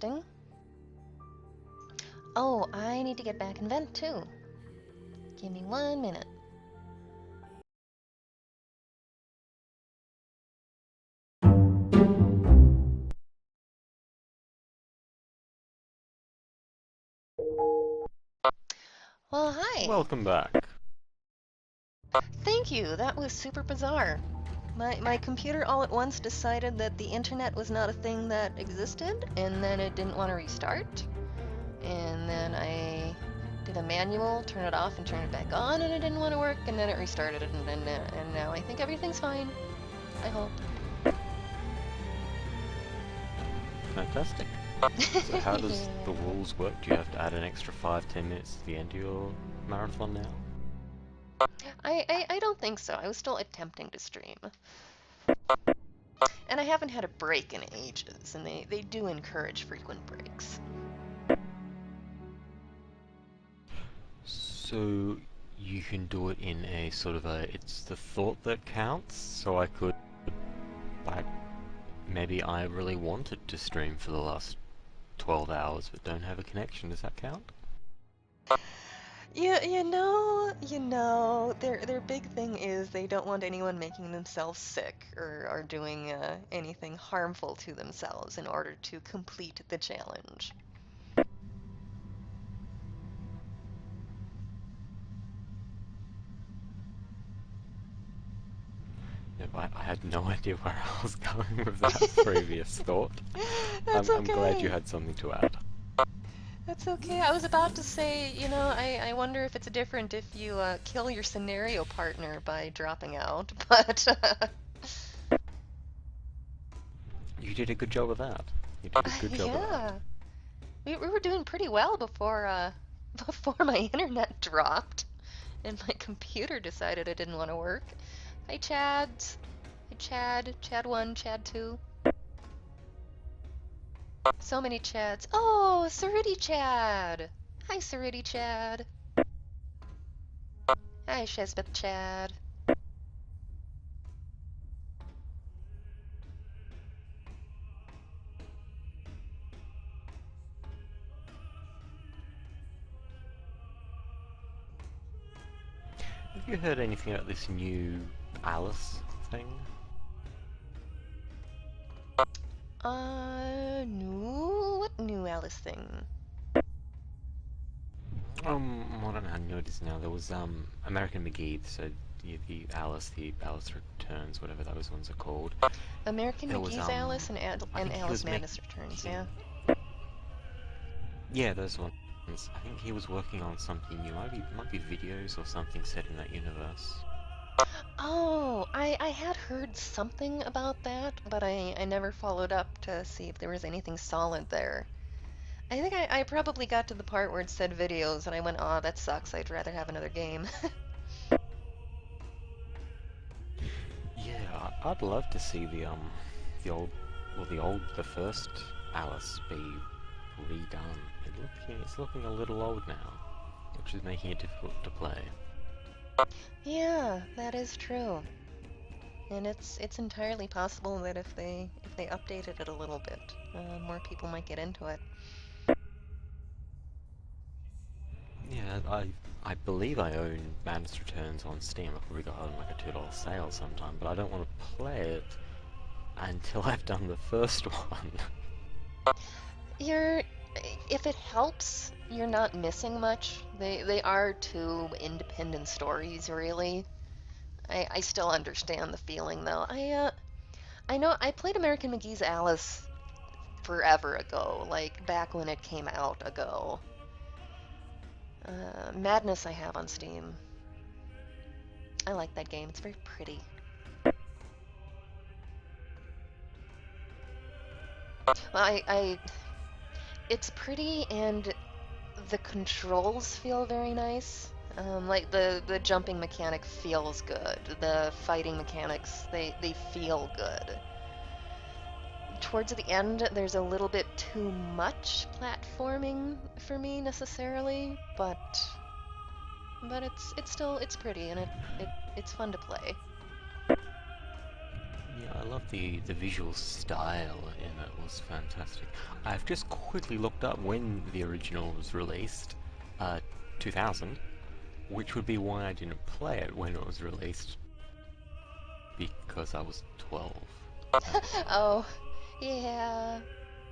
interesting. Oh, I need to get back in vent too. Give me 1 minute. Well, hi. Welcome back. Thank you. That was super bizarre. My computer all at once decided that the internet was not a thing that existed, and then it didn't want to restart. And then I did a manual, turn it off and turn it back on, and it didn't want to work, and then it restarted it, and now I think everything's fine. I hope. Fantastic. So how does the rules work? Do you have to add an extra 5-10 minutes to the end of your marathon now? I don't think so. I was still attempting to stream. And I haven't had a break in ages, and they do encourage frequent breaks. So you can do it in a sort of a, it's the thought that counts, so I could, like, maybe I really wanted to stream for the last 12 hours but don't have a connection. Does that count? Yeah, their big thing is they don't want anyone making themselves sick or doing anything harmful to themselves in order to complete the challenge. No, I had no idea where I was going with that previous thought. That's I'm glad you okay. had something to add. That's okay. I was about to say, I wonder if it's different if you kill your scenario partner by dropping out, but You did a good job of that. You did a good job of that. yeah, we were doing pretty well before before my internet dropped and my computer decided it didn't want to work. Hi, Chads. Hi, Chad 1, Chad 2. So many Chads. Oh, Sariti Chad. Hi, Sariti Chad. Hi, Shesbeth Chad. Have you heard anything about this new Alice thing? What new Alice thing? I don't know how new it is now. There was American McGee, so the Alice Returns, whatever those ones are called. American There was McGee's Alice and, I think he Alice was Madness Returns, yeah. yeah, those ones. I think he was working on something new. Might be videos or something set in that universe. Oh, I had heard something about that, but I never followed up to see if there was anything solid there. I think I probably got to the part where it said videos, and I went, oh, that sucks. I'd rather have another game. Yeah, I'd love to see the old, the first Alice be redone. It's looking a little old now, which is making it difficult to play. Yeah, that is true. And it's entirely possible that if they updated it a little bit, more people might get into it. Yeah, I believe I own Madness Returns on Steam. I probably got it on like a $2 sale sometime, but I don't want to play it until I've done the first one. You're, if it helps, you're not missing much. They are two independent stories, really. I still understand the feeling though. I know I played American McGee's Alice forever ago, like back when it came out ago. Madness I have on Steam. I like that game. It's very pretty. Well, it's pretty and the controls feel very nice. Like the jumping mechanic feels good. The fighting mechanics, they feel good. Towards the end, there's a little bit too much platforming for me necessarily, but it's still it's pretty and it's fun to play. Yeah, I love the visual style in it was fantastic. I've just quickly looked up when the original was released, 2000, which would be why I didn't play it when it was released, because I was 12. Oh, yeah,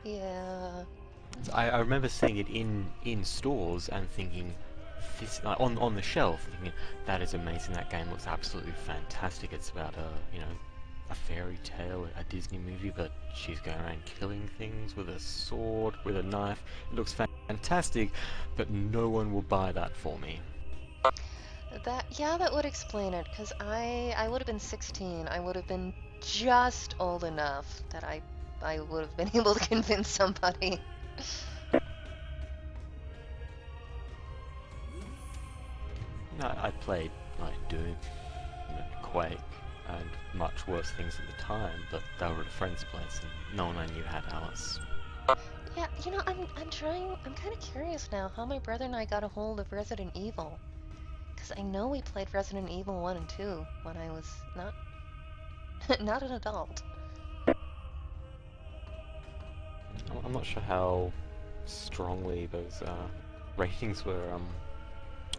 yeah. I remember seeing it in stores and thinking, this on the shelf, thinking that is amazing. That game looks absolutely fantastic. It's about a fairy tale, a Disney movie, but she's going around killing things with a sword, with a knife. It looks fantastic, but no one will buy that for me. That would explain it, because I would have been 16. I would have been just old enough that I would have been able to convince somebody. No, I played like Doom and Quake and much worse things at the time, but they were at a friend's place and no one I knew had Alice. Yeah, I'm kind of curious now how my brother and I got a hold of Resident Evil. Because I know we played Resident Evil 1 and 2 when I was not not an adult. I'm not sure how strongly those ratings were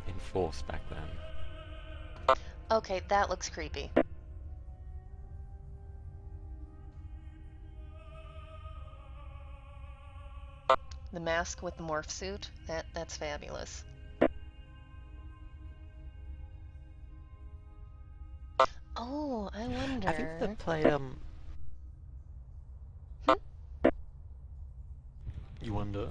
enforced back then. Okay, that looks creepy. The mask with the morph suit, that's fabulous. Oh, I Have you ever wonder. played Hmm? You wonder?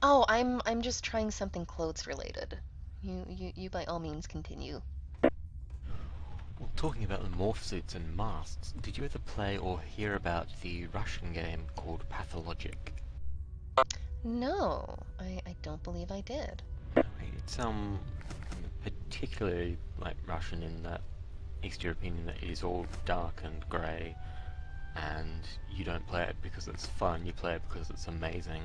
Oh, I'm just trying something clothes related. You by all means continue. Well, talking about the morph suits and masks, did you ever play or hear about the Russian game called Pathologic? No, I don't believe I did. It's particularly like Russian in that East European in that it is all dark and grey, and you don't play it because it's fun. You play it because it's amazing,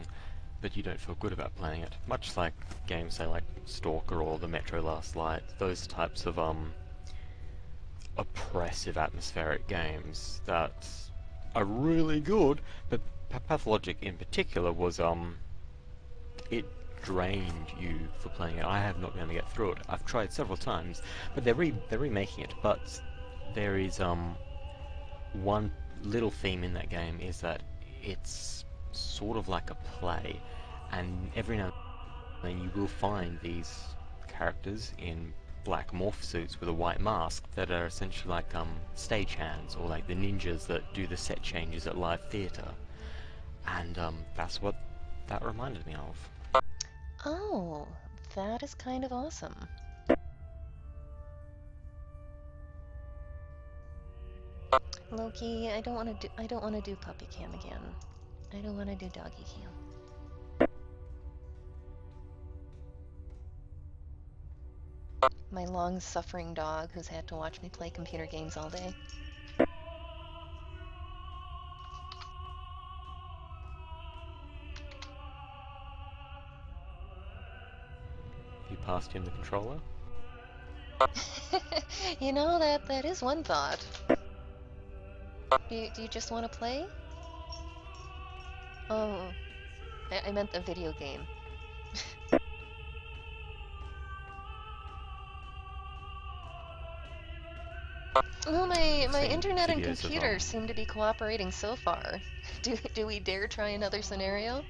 but you don't feel good about playing it. Much like games say like Stalker or the Metro Last Light, those types of oppressive atmospheric games that are really good, but Pathologic in particular was it drained you for playing it. I have not been able to get through it. I've tried several times, but they're remaking it. But there is one little theme in that game is that it's sort of like a play, and every now and then you will find these characters in black morph suits with a white mask that are essentially like stagehands or like the ninjas that do the set changes at live theatre, and that's what that reminded me of. Oh, that is kind of awesome. Loki, I don't want to do puppy cam again. I don't want to do doggy cam. My long-suffering dog who's had to watch me play computer games all day. You passed him the controller? You know, that is one thought. Do you just want to play? Oh, I meant the video game. Well, I've my seen internet and videos of computer seem to be cooperating so far. Do we dare try another scenario?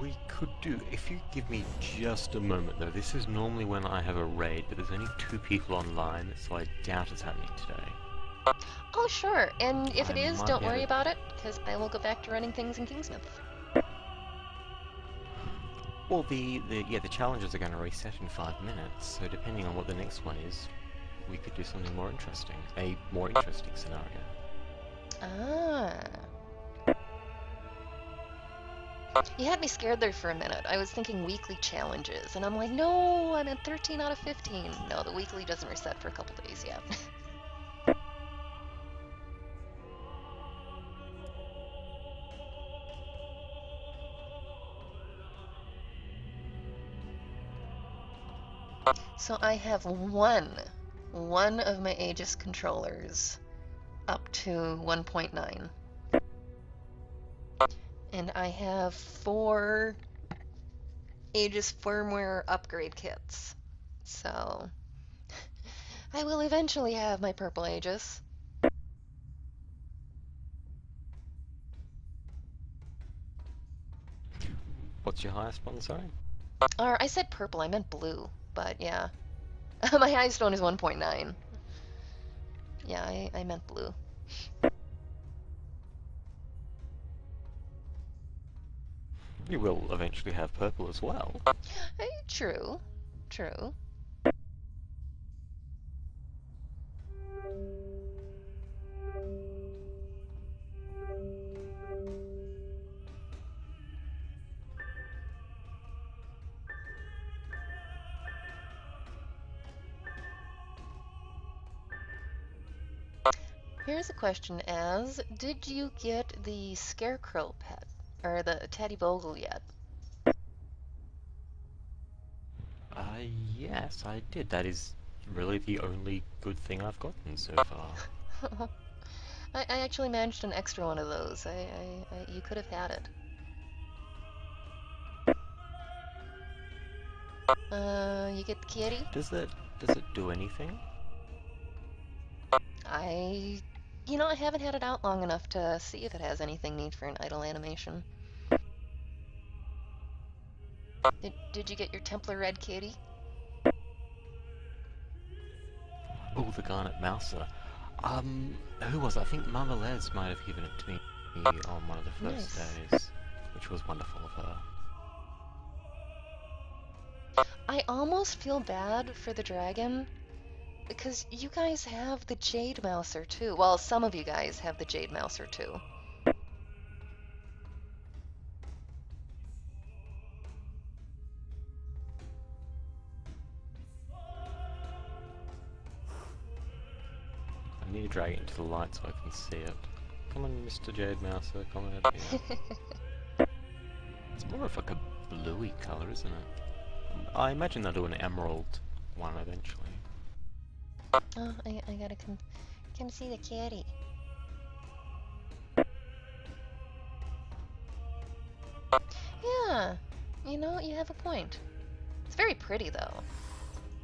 we could do, if you give me just a moment though, this is normally when I have a raid, but there's only 2 people online, so I doubt it's happening today. Oh, sure. And if I it is, might don't be able worry to... about it, because I will go back to running things in Kingsmith. Well, the challenges are going to reset in 5 minutes, so depending on what the next one is, we could do something more interesting. A more interesting scenario. Ah. You had me scared there for a minute. I was thinking weekly challenges, and I'm like, no, I'm at 13 out of 15. No, the weekly doesn't reset for a couple days yet. So I have one one of my Aegis controllers up to 1.9. And I have 4 Aegis firmware upgrade kits. So I will eventually have my purple Aegis. What's your highest one, sorry? Or I said purple, I meant blue, but yeah. My highest one is 1.9. Yeah, I meant blue. You will eventually have purple as well. True. True. Here's a question as, did you get the Scarecrow pet? Or the Teddy Bogle yet? Yes, I did. That is really the only good thing I've gotten so far. I actually managed an extra one of those. You could have had it. You get the kitty? Does it do anything? I haven't had it out long enough to see if it has anything neat for an idle animation. Did you get your Templar Red kitty? Oh, the Garnet Mouser. Who was it? I think Mama Les might have given it to me on one of the first days, which was wonderful of her. I almost feel bad for the dragon, because you guys have the Jade Mouser too. Well, some of you guys have the Jade Mouser too. I need to drag it into the light so I can see it. Come on, Mr. Jade Mouser, come on. Yeah. It's more of like a bluey colour, isn't it? I imagine they'll do an emerald one eventually. Oh, I gotta come see the kitty. Yeah, you have a point. It's very pretty though.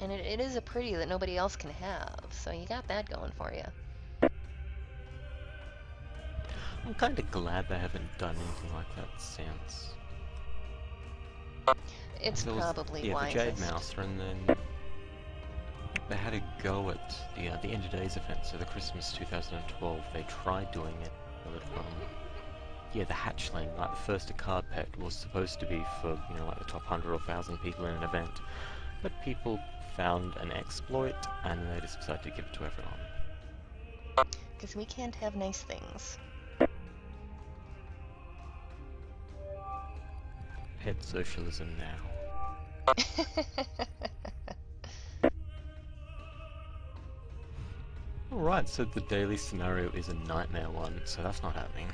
And it is a pretty that nobody else can have, so you got that going for you. I'm kind of glad they haven't done anything like that since. It's probably wisest. The Jade Mouser, and then they had a go at the End of Days event, so the Christmas 2012. They tried doing it, but yeah, the hatchling, like the first card pet, was supposed to be for like the top 100 or 1,000 people in an event, but people found an exploit and they just decided to give it to everyone. Because we can't have nice things. Pet socialism now. Alright, so the daily scenario is a nightmare one, so that's not happening.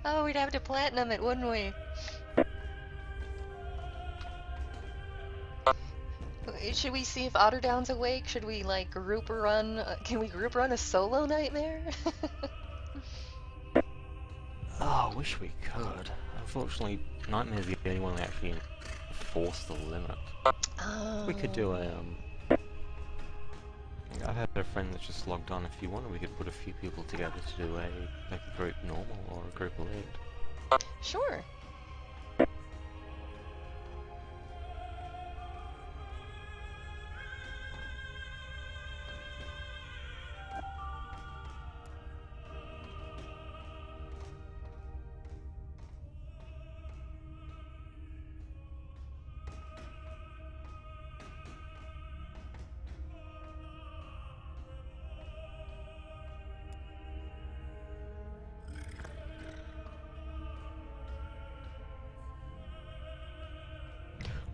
Oh, we'd have to platinum it, wouldn't we? Should we see if Otterdown's awake? Should we, like, group run? Can we group run a solo nightmare? Oh, I wish we could. Unfortunately, Nightmare's the only one that actually enforced the limit. Oh. We could do a, I've had a friend that's just logged on. If you wanted, we could put a few people together to do like a group normal or a group elite. Sure.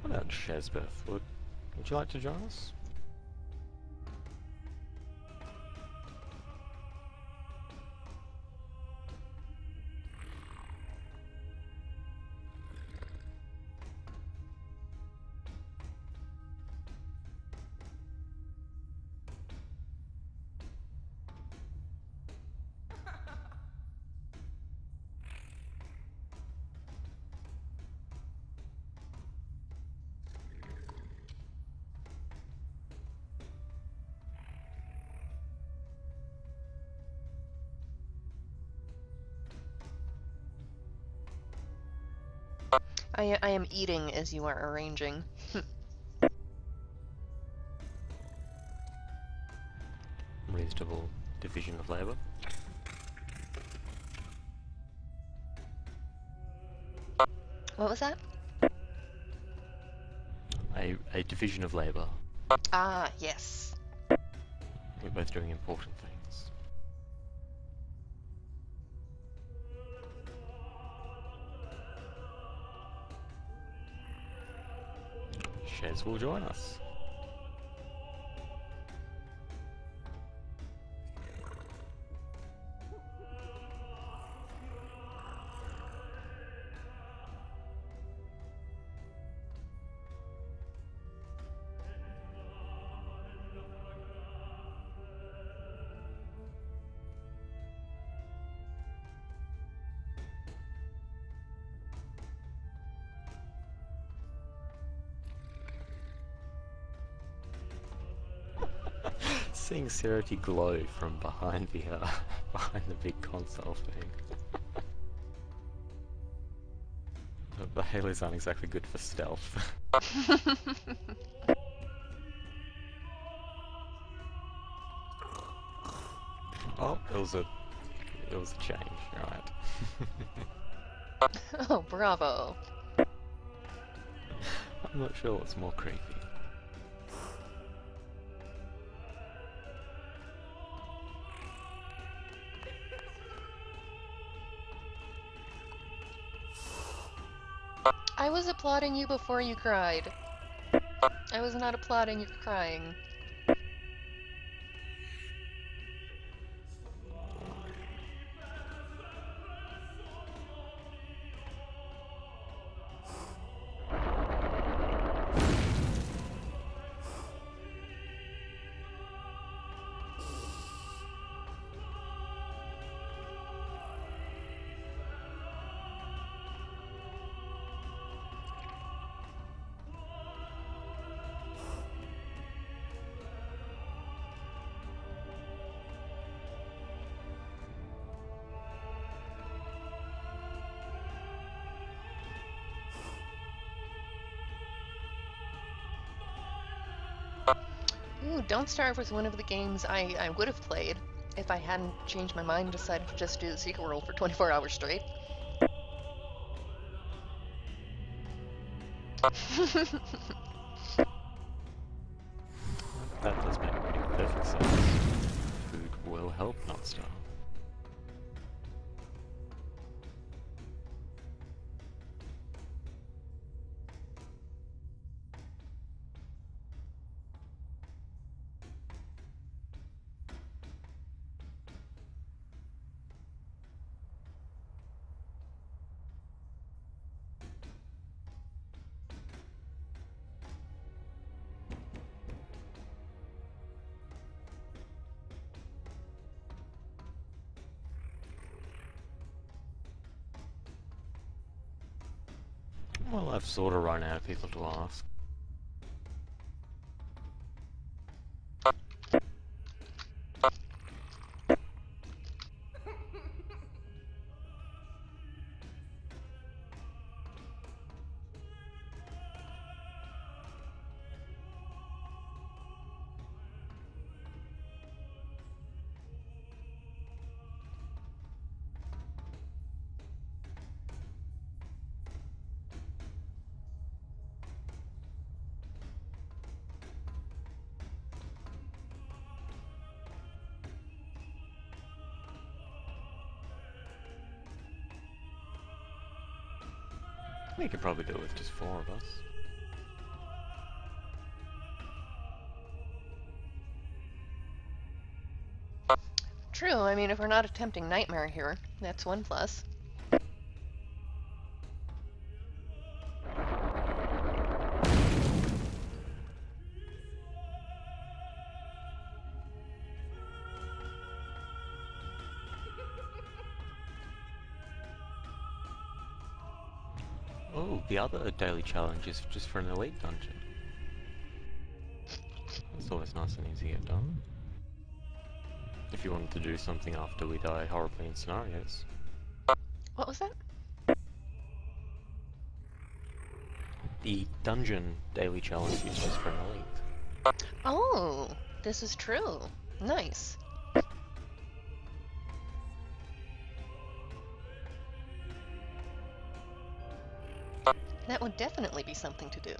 What about Shazbeth? Would you like to join us? I am eating as you are arranging. Reasonable division of labour. What was that? A division of labour. Ah, yes. We're both doing important things. Shez will join us. Seeing Serity glow from behind the behind the big console thing. The halos aren't exactly good for stealth. Oh, it was a change. All right. Oh, bravo. I'm not sure what's more creepy. I was applauding you before you cried. I was not applauding your crying. Ooh, Don't Starve was one of the games I would have played if I hadn't changed my mind and decided to just do the Secret World for 24 hours straight. That does make pretty perfect sense. Food will help not starve. Well, I've sort of run out of people to ask. We could probably do it with just 4 of us. True, I mean, if we're not attempting Nightmare here, that's one plus. Oh, the other daily challenge is just for an elite dungeon. That's always nice and easy to get done. If you wanted to do something after we die horribly in scenarios. What was that? the dungeon daily challenge is just for an elite. Oh, this is true. Nice. That would definitely be something to do.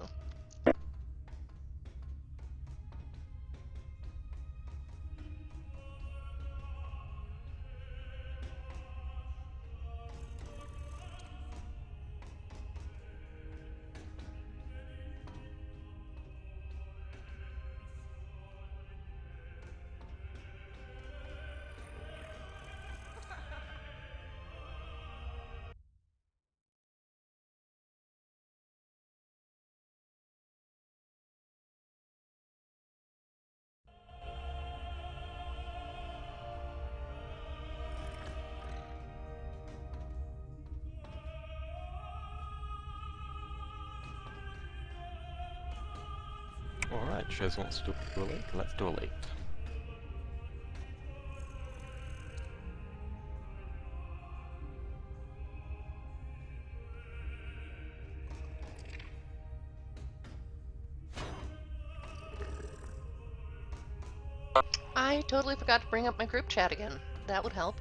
Alright, Shez wants to do elite. Let's do elite. I totally forgot to bring up my group chat again. That would help.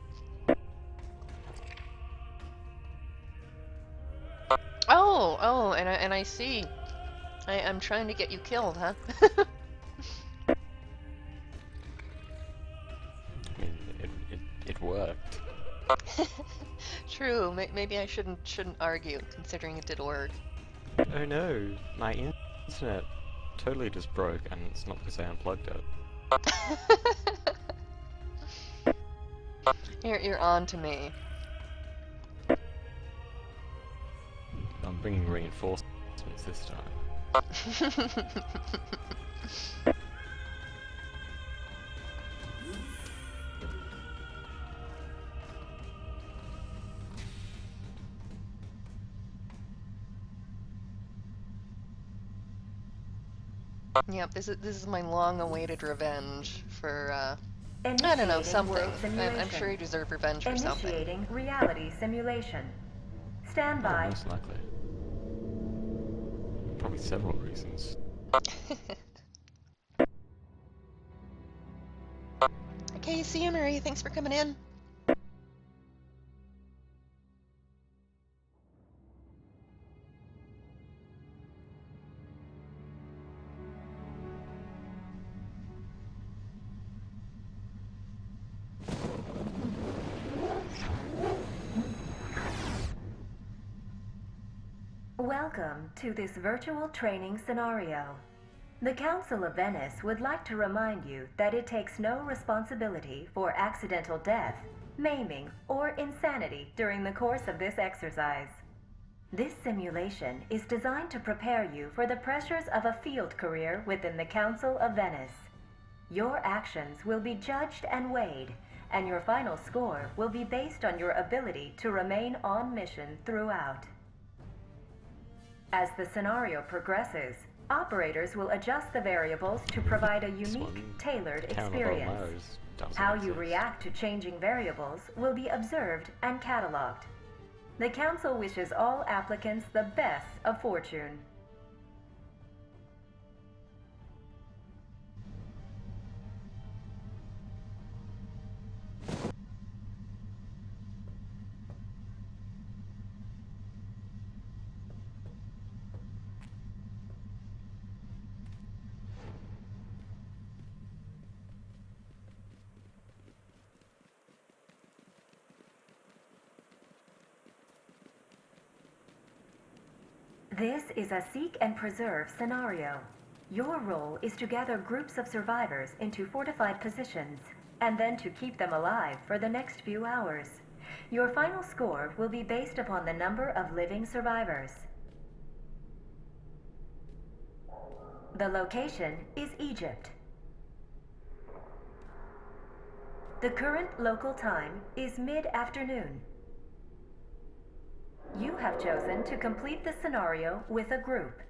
Oh, and I see. I'm trying to get you killed, huh? I mean, it worked. True. Maybe I shouldn't argue, considering it did work. Oh no, my internet totally just broke, and it's not because I unplugged it. You're on to me. I'm bringing reinforcements this time. Yep, this is my long-awaited revenge for I don't know, Initiating something. world simulation. I'm sure you deserve revenge for something. Initiating reality simulation. Stand Oh, by. most likely. Probably several reasons. Okay, see you, Marie. Thanks for coming in. Welcome to this virtual training scenario. The Council of Venice would like to remind you that it takes no responsibility for accidental death, maiming, or insanity during the course of this exercise. This simulation is designed to prepare you for the pressures of a field career within the Council of Venice. Your actions will be judged and weighed, and your final score will be based on your ability to remain on mission throughout. As the scenario progresses, operators will adjust the variables to provide a unique, tailored experience. How you react to changing variables will be observed and cataloged. The Council wishes all applicants the best of fortune. This is a seek and preserve scenario. Your role is to gather groups of survivors into fortified positions, and then to keep them alive for the next few hours. Your final score will be based upon the number of living survivors. The location is Egypt. The current local time is mid-afternoon. You have chosen to complete the scenario with a group.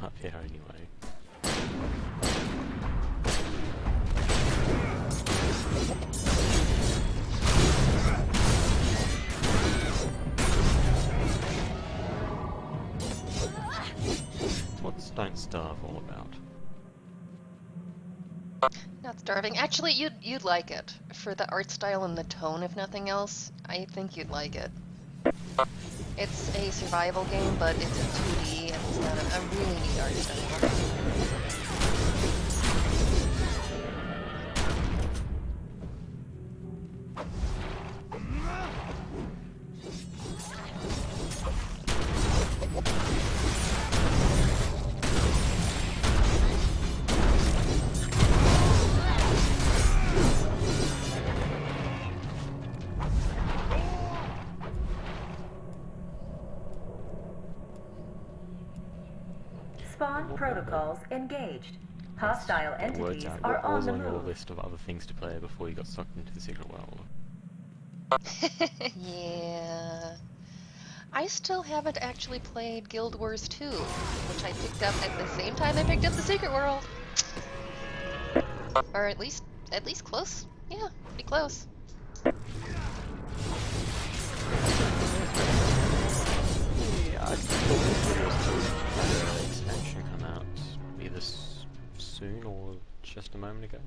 up here anyway. What's Don't Starve all about? Not starving. Actually, you'd like it. For the art style and the tone, if nothing else, I think you'd like it. It's a survival game, but it's in 2D, and it's got a really neat art style. Spawn protocols engaged. Hostile Get the words entities out. are What on was the on your move. list of other things to play before you got sucked into the secret world? Yeah. I still haven't actually played Guild Wars 2, which I picked up at the same time I picked up the Secret World. Or at least close. Yeah, pretty close. Yeah, I thought there was an expansion come out either soon or just a moment ago.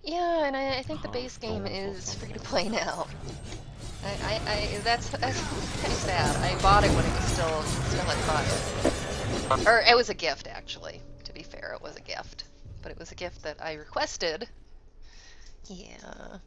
Yeah, and I think the Half base game Thorns or is free to something. play now. That's kind of sad. I bought it when it was still at 5. Or it was a gift, actually. To be fair, it was a gift. But it was a gift that I requested. Yeah.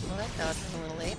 Well, that dodge was a little late.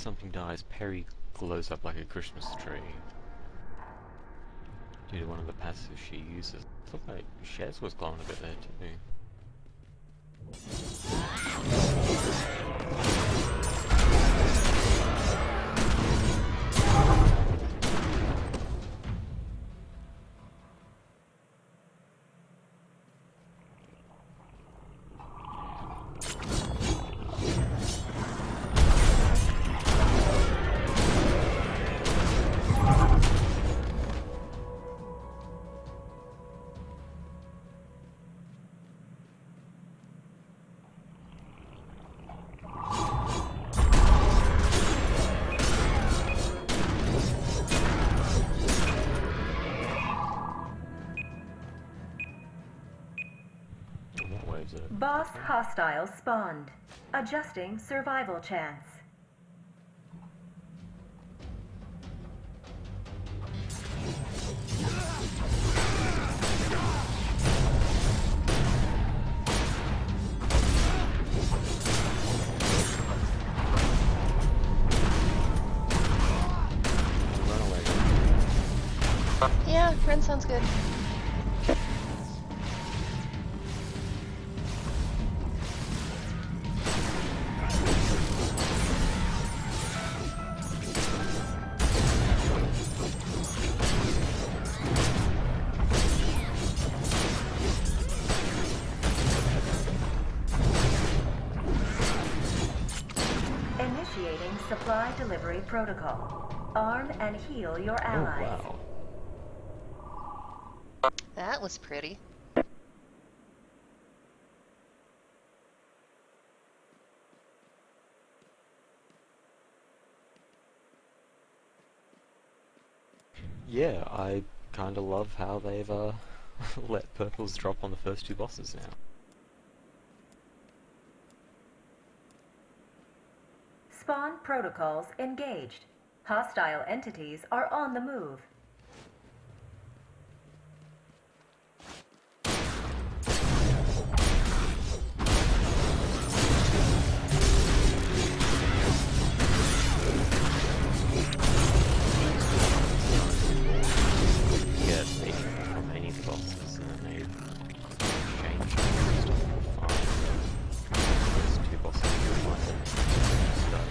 something dies, Perry glows up like a Christmas tree. Due to one of the passives she uses. I thought like Shez was glowing a bit there too. What wave's it? Boss hostiles spawned. Adjusting survival chance. Run away. Yeah, Ren sounds good. Initiating supply delivery protocol. Arm and heal your Oh allies. wow. That was pretty. Yeah, I kinda love how they've let purples drop on the first two bosses now. Spawn protocols engaged. Hostile entities are on the move. Get nature from any of the bosses and then they change stuff for fun. Those two bosses are fine. Stuff.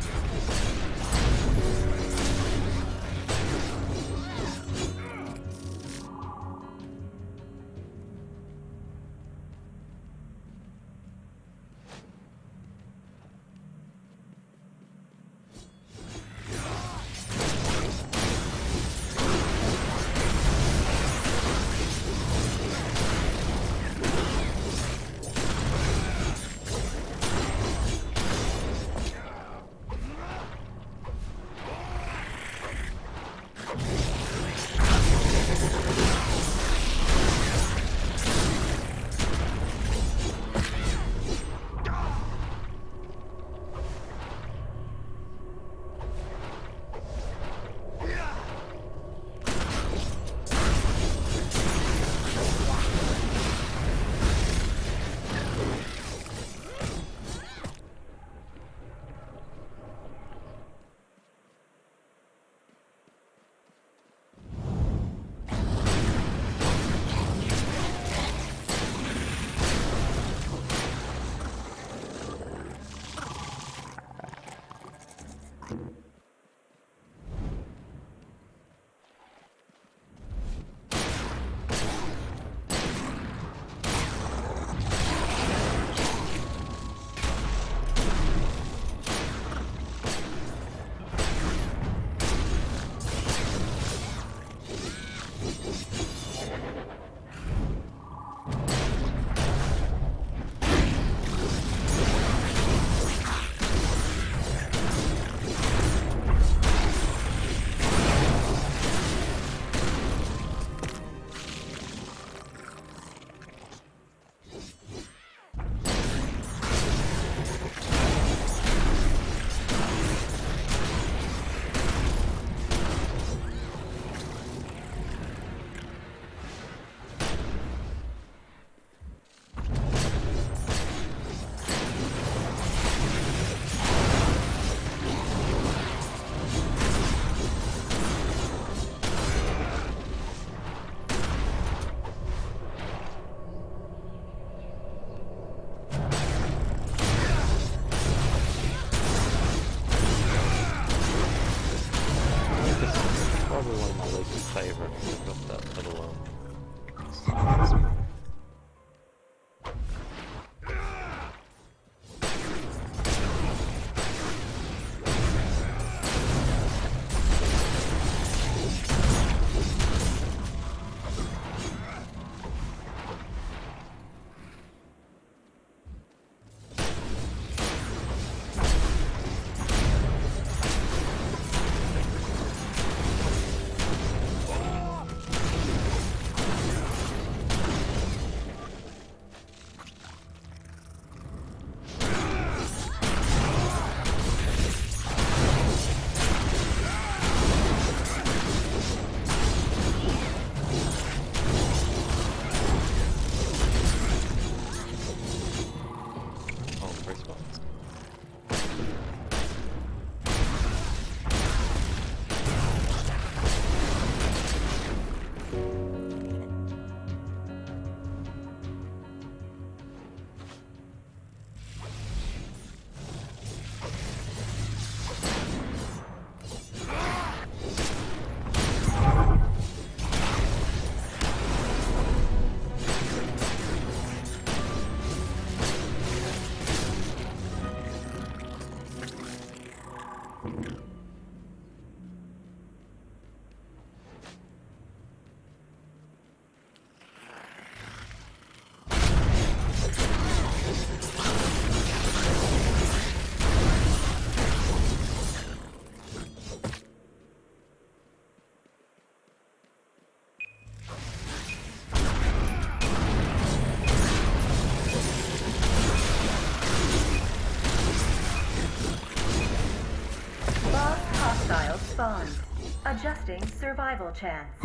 Adjusting survival chance.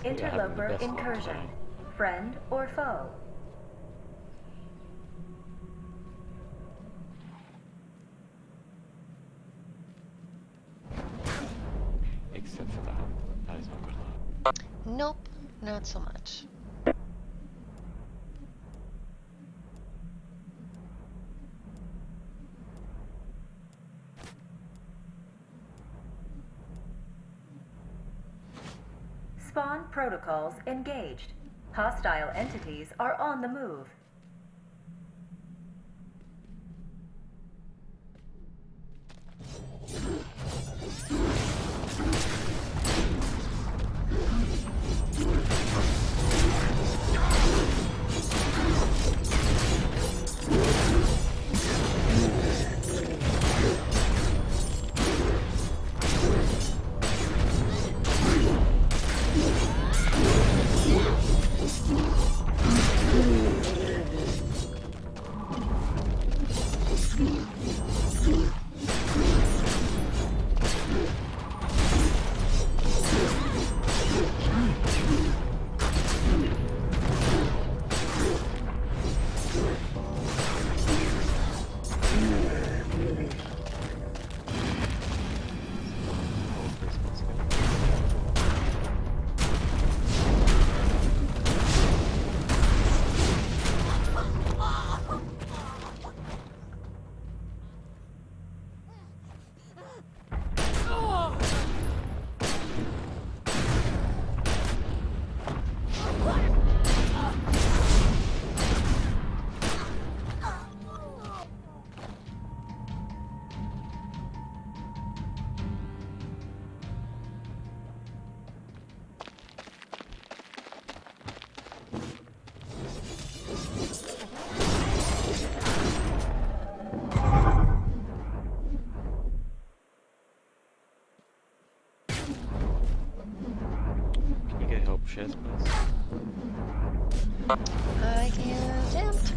Interloper incursion. Friend or foe? Except for that. That is not good enough. Nope, not so much. Spawn protocols engaged. Hostile entities are on the move. Can you get help, Shez, please? I can attempt.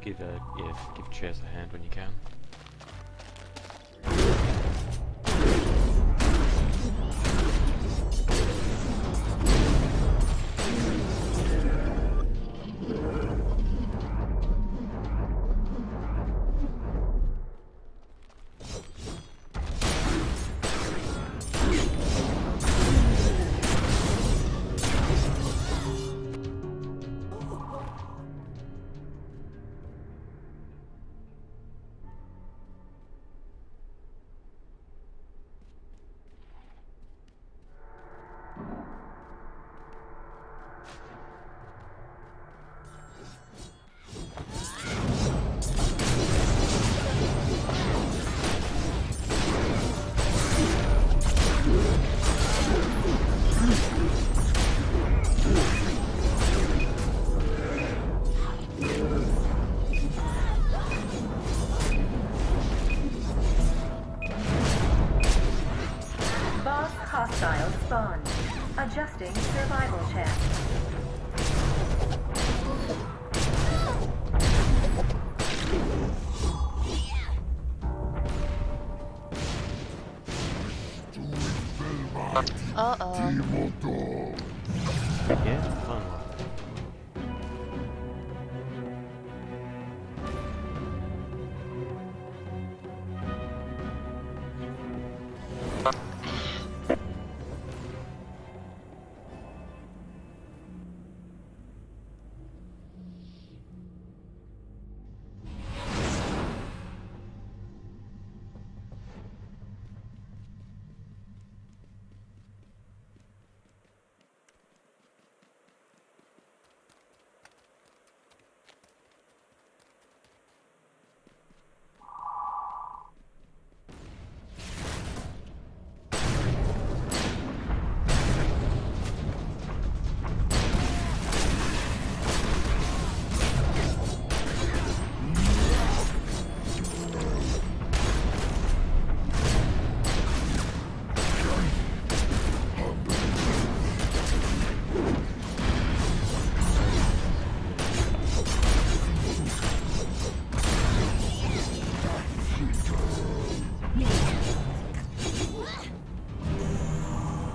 give give chairs a hand when you can. Hostile spawned. Adjusting survival check. Uh-oh. Yeah, fun.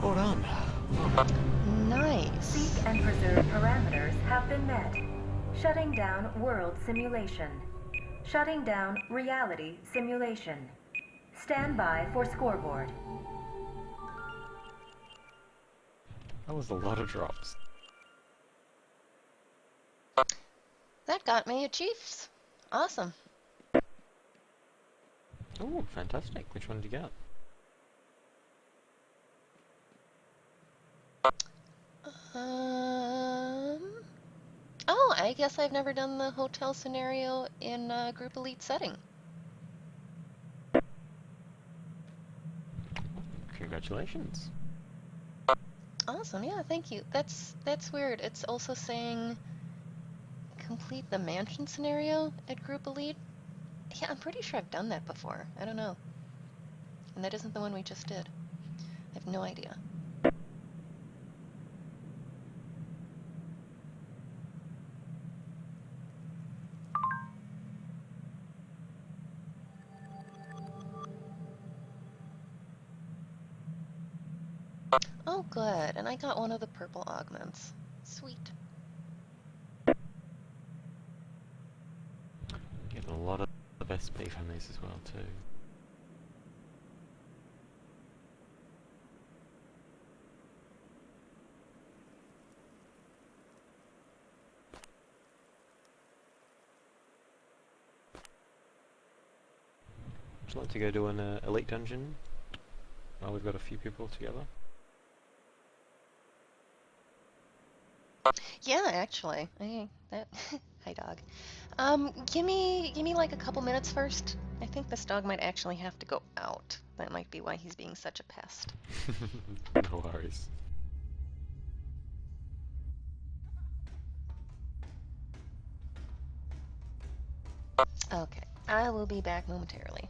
Well done. Nice. Seek and preserve parameters have been met. Shutting down world simulation. Shutting down reality simulation. Stand by for scoreboard. That was a lot of drops. That got me a Chiefs. Awesome. Oh, fantastic. Which one did you get? Oh, I guess I've never done the hotel scenario in a group elite setting. Congratulations. Awesome, yeah, thank you. That's weird. It's also saying complete the mansion scenario at group elite. Yeah, I'm pretty sure I've done that before. I don't know. And that isn't the one we just did. I have no idea. Oh, good. And I got one of the purple augments. Sweet. Getting a lot of the best beef on these as well too. Would you like to go do an elite dungeon while we've got a few people together? Yeah, actually. Hi, dog. Give me like a couple minutes first. I think this dog might actually have to go out. That might be why he's being such a pest. No worries. Okay, I will be back momentarily.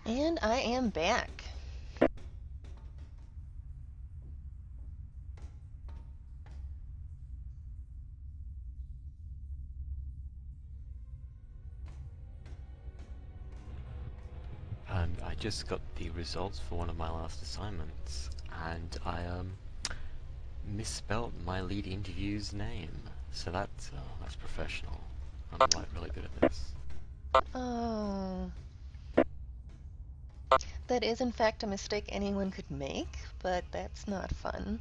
And I am back. And I just got the results for one of my last assignments, and I misspelt my lead interview's name. So that's professional. I'm like really good at this. Oh. That is in fact a mistake anyone could make, but that's not fun.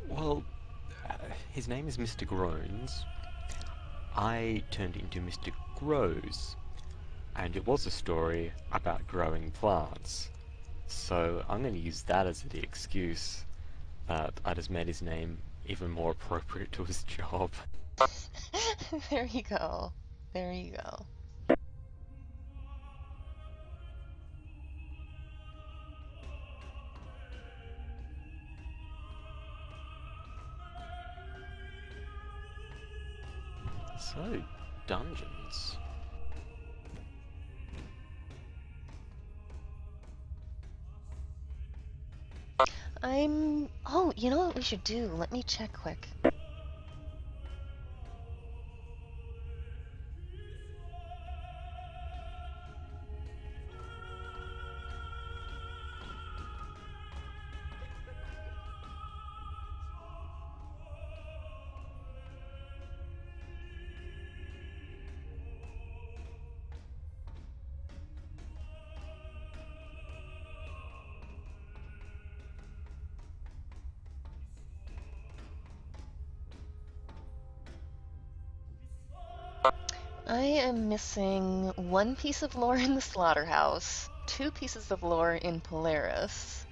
Well, his name is Mr. Groans. I turned it into Mr. Grows, and it was a story about growing plants. So I'm going to use that as the excuse that I just made his name even more appropriate to his job. There you go. There you go. So, dungeons. Oh, you know what we should do? Let me check quick. I am missing one piece of lore in the slaughterhouse, two pieces of lore in Polaris.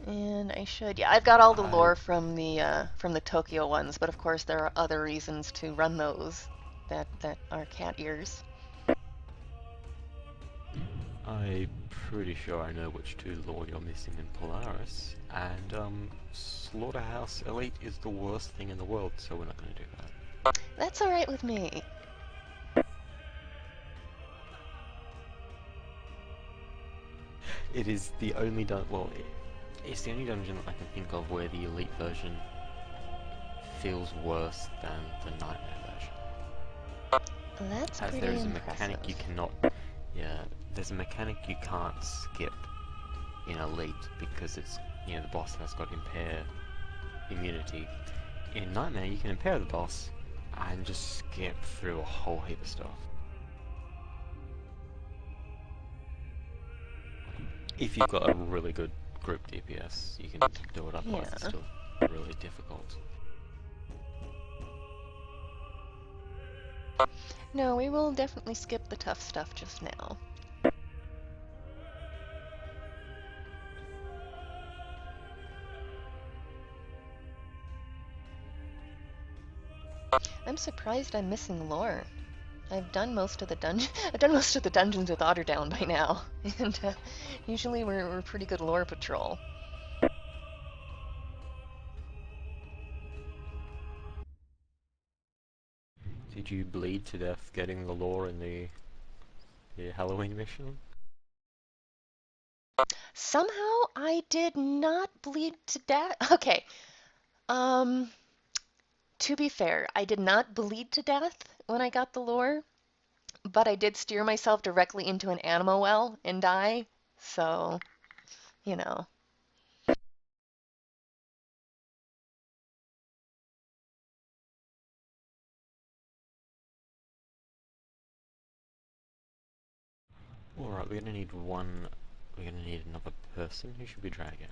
And yeah, I've got all the lore from the Tokyo ones, but of course there are other reasons to run those that are cat ears. I'm pretty sure I know which two lore you're missing in Polaris, and Slaughterhouse Elite is the worst thing in the world, so we're not going to do that. That's alright with me. It is the only it's the only dungeon I can think of where the Elite version feels worse than the Nightmare version. That's As pretty there is a impressive. mechanic you cannot, yeah, there's a mechanic you can't skip in Elite because it's, the boss has got impair immunity. In Nightmare you can impair the boss and just skip through a whole heap of stuff. If you've got a really good group DPS, you can do it, otherwise it's still really difficult. No, we will definitely skip the tough stuff just now. I'm surprised I'm missing lore. I've done most of the dungeons with Otterdown by now, and usually we're pretty good lore patrol. Did you bleed to death getting the lore in the Halloween mission? Somehow I did not bleed to death. Okay, to be fair, I did not bleed to death when I got the lore, but I did steer myself directly into an animo well and die, so, you know. Alright, we're gonna need another person. Who should we drag in?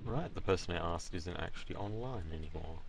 Right, the person I asked isn't actually online anymore.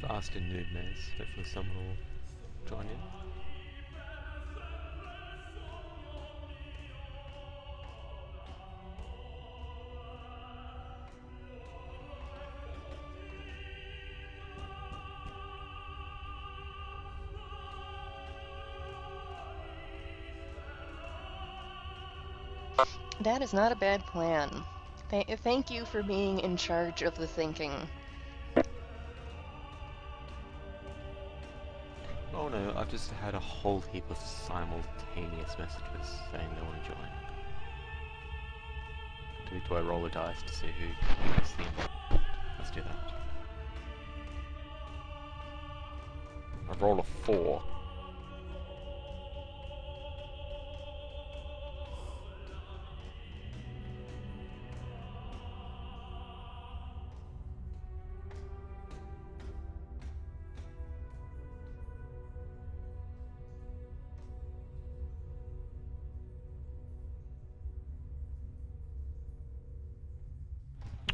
asked in Noob Maze. Hopefully someone will join in. That is not a bad plan. Thank you for being in charge of the thinking. Oh no, I've just had a whole heap of simultaneous messages saying they want to join. Do I roll a dice to see who gets the invite? Let's do that. I roll a 4.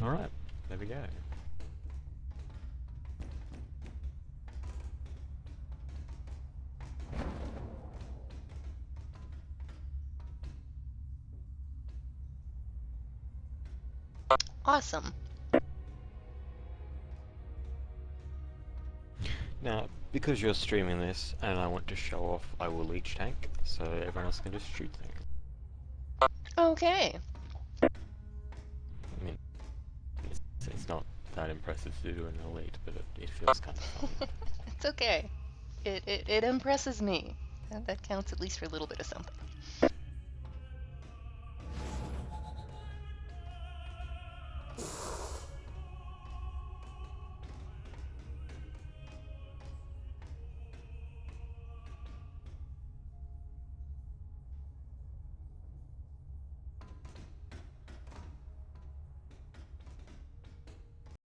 Alright, there we go. Awesome. Now, because you're streaming this and I want to show off, I will leech tank, so everyone else can just shoot things. Okay. I mean, it's not that impressive to do an elite, but it feels kind of fun. It's okay. It impresses me. That counts at least for a little bit of something.